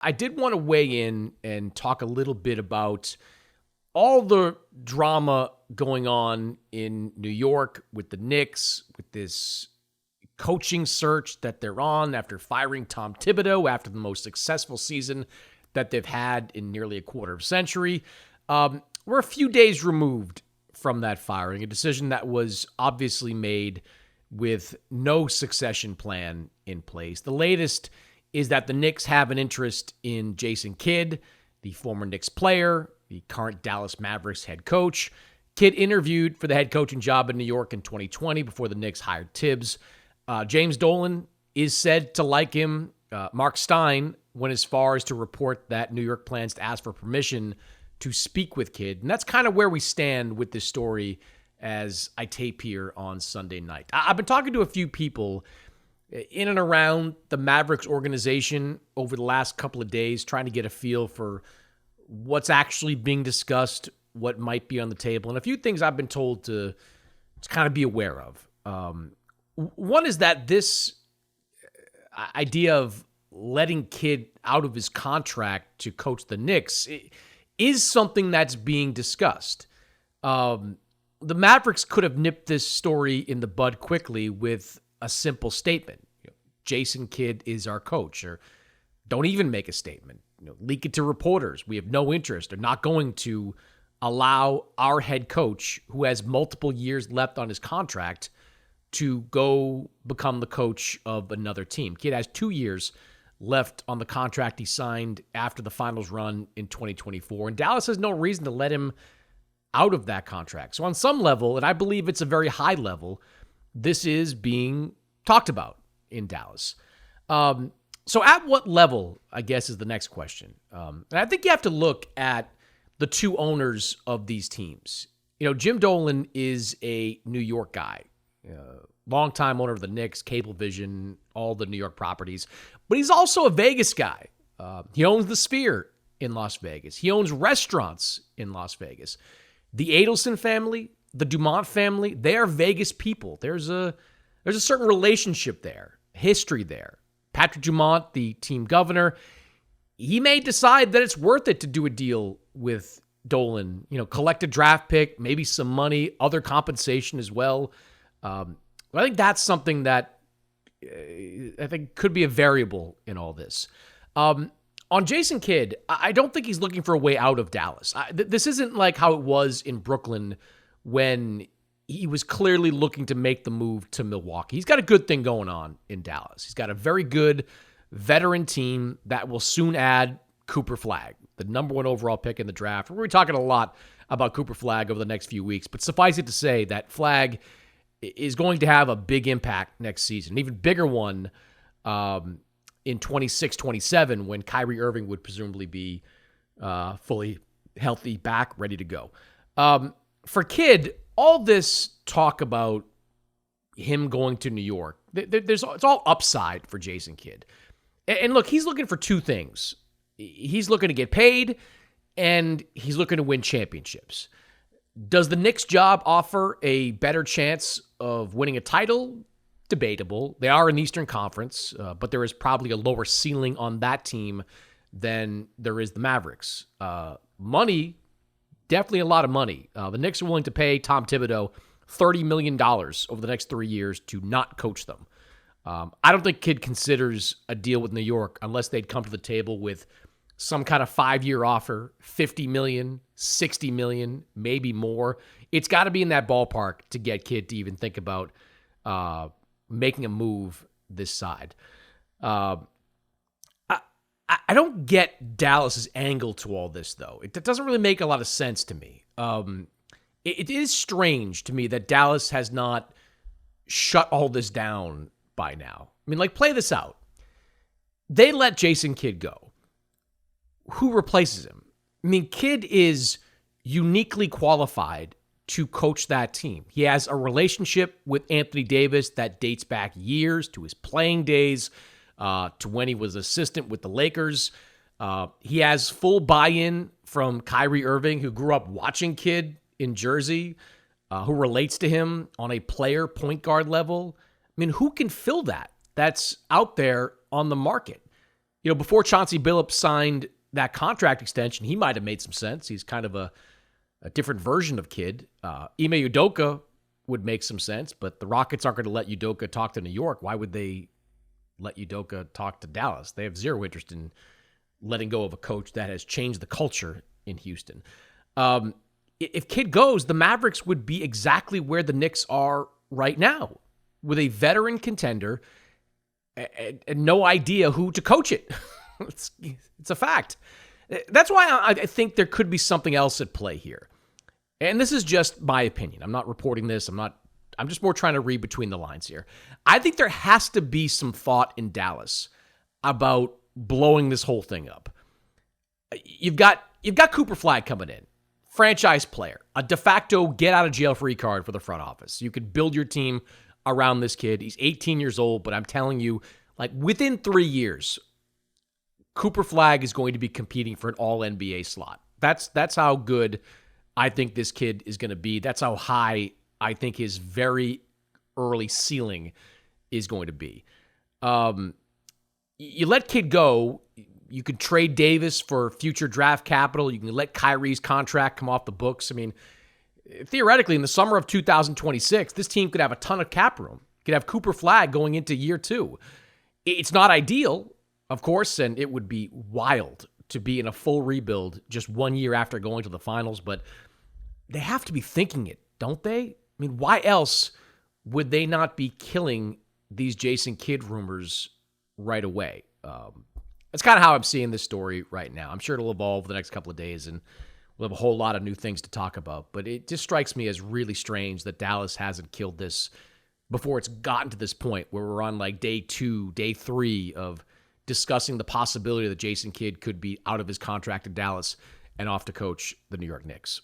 I did want to weigh in and talk a little bit about all the drama going on in New York with the Knicks, with this coaching search that they're on after firing Tom Thibodeau after the most successful season that they've had in nearly a quarter of a century. We're a few days removed from that firing, a decision that was obviously made with no succession plan in place. The latest is that the Knicks have an interest in Jason Kidd, the former Knicks player, the current Dallas Mavericks head coach. Kidd interviewed for the head coaching job in New York in 2020 before the Knicks hired Tibbs. James Dolan is said to like him. Mark Stein went as far as to report that New York plans to ask for permission to speak with Kidd. And that's kind of where we stand with this story as I tape here on Sunday night. I've been talking to a few people in and around the Mavericks organization over the last couple of days, trying to get a feel for what's actually being discussed, what might be on the table, and a few things I've been told to kind of be aware of. One is that this idea of letting Kidd out of his contract to coach the Knicks is something that's being discussed. The Mavericks could have nipped this story in the bud quickly with a simple statement. Jason Kidd is our coach, or don't even make a statement. Leak it to reporters. We have no interest. They're not going to allow our head coach, who has multiple years left on his contract, to go become the coach of another team. Kidd has 2 years left on the contract he signed after the finals run in 2024, and Dallas has no reason to let him out of that contract. So on some level, and I believe it's a very high level, this is being talked about in Dallas. So at what level, I guess, is the next question. And I think you have to look at the two owners of these teams. Jim Dolan is a New York guy, longtime owner of the Knicks, Cablevision, all the New York properties. But he's also a Vegas guy. He owns the Sphere in Las Vegas. He owns restaurants in Las Vegas. The Adelson family, the Dumont family, they are Vegas people. There's a certain relationship there, history there. Patrick Dumont, the team governor, he may decide that it's worth it to do a deal with Dolan, collect a draft pick, maybe some money, other compensation as well. I think that's something that I think could be a variable in all this. On Jason Kidd, I don't think he's looking for a way out of Dallas. This isn't like how it was in Brooklyn when he was clearly looking to make the move to Milwaukee. He's got a good thing going on in Dallas. He's got a very good veteran team that will soon add Cooper Flagg, the number 1 overall pick in the draft. We're going to be talking a lot about Cooper Flagg over the next few weeks, but suffice it to say that Flagg is going to have a big impact next season, an even bigger one in 26-27 when Kyrie Irving would presumably be fully healthy, back, ready to go. For Kidd, all this talk about him going to New York, it's all upside for Jason Kidd. And look, he's looking for two things. He's looking to get paid, and he's looking to win championships. Does the Knicks job offer a better chance of winning a title? Debatable. They are in the Eastern Conference, but there is probably a lower ceiling on that team than there is the Mavericks. Money, definitely a lot of money. The Knicks are willing to pay Tom Thibodeau $30 million over the next 3 years to not coach them. I don't think Kidd considers a deal with New York unless they'd come to the table with some kind of 5-year offer, $50 million, $60 million, maybe more. It's got to be in that ballpark to get Kidd to even think about making a move this side. I don't get Dallas's angle to all this, though. It doesn't really make a lot of sense to me. It is strange to me that Dallas has not shut all this down by now. I mean, play this out. They let Jason Kidd go. Who replaces him? I mean, Kidd is uniquely qualified to coach that team. He has a relationship with Anthony Davis that dates back years to his playing days, to when he was assistant with the Lakers. He has full buy-in from Kyrie Irving, who grew up watching Kidd in Jersey, who relates to him on a player point guard level. I mean, who can fill that? That's out there on the market. Before Chauncey Billups signed that contract extension, he might have made some sense. He's kind of a different version of kid. Ime Udoka would make some sense, but the Rockets aren't going to let Udoka talk to New York. Why would they let Udoka talk to Dallas? They have zero interest in letting go of a coach that has changed the culture in Houston. If Kidd goes, the Mavericks would be exactly where the Knicks are right now, with a veteran contender and no idea who to coach it. It's a fact. That's why I think there could be something else at play here. And this is just my opinion. I'm not reporting this. I'm just more trying to read between the lines here. I think there has to be some thought in Dallas about blowing this whole thing up. You've got Cooper Flagg coming in, franchise player, a de facto get out of jail free card for the front office. You could build your team around this kid. He's 18 years old, but I'm telling you, like within 3 years, Cooper Flagg is going to be competing for an all-NBA slot. That's how good I think this kid is going to be. That's how high I think his very early ceiling is going to be. You let Kidd go, you could trade Davis for future draft capital. You can let Kyrie's contract come off the books. I mean, theoretically, in the summer of 2026, this team could have a ton of cap room. You could have Cooper Flagg going into year 2. It's not ideal, of course, and it would be wild to be in a full rebuild just 1 year after going to the finals, but they have to be thinking it, don't they? I mean, why else would they not be killing these Jason Kidd rumors right away? That's kind of how I'm seeing this story right now. I'm sure it'll evolve the next couple of days, and we'll have a whole lot of new things to talk about, but it just strikes me as really strange that Dallas hasn't killed this before it's gotten to this point where we're on like day 2, day 3 of discussing the possibility that Jason Kidd could be out of his contract in Dallas and off to coach the New York Knicks.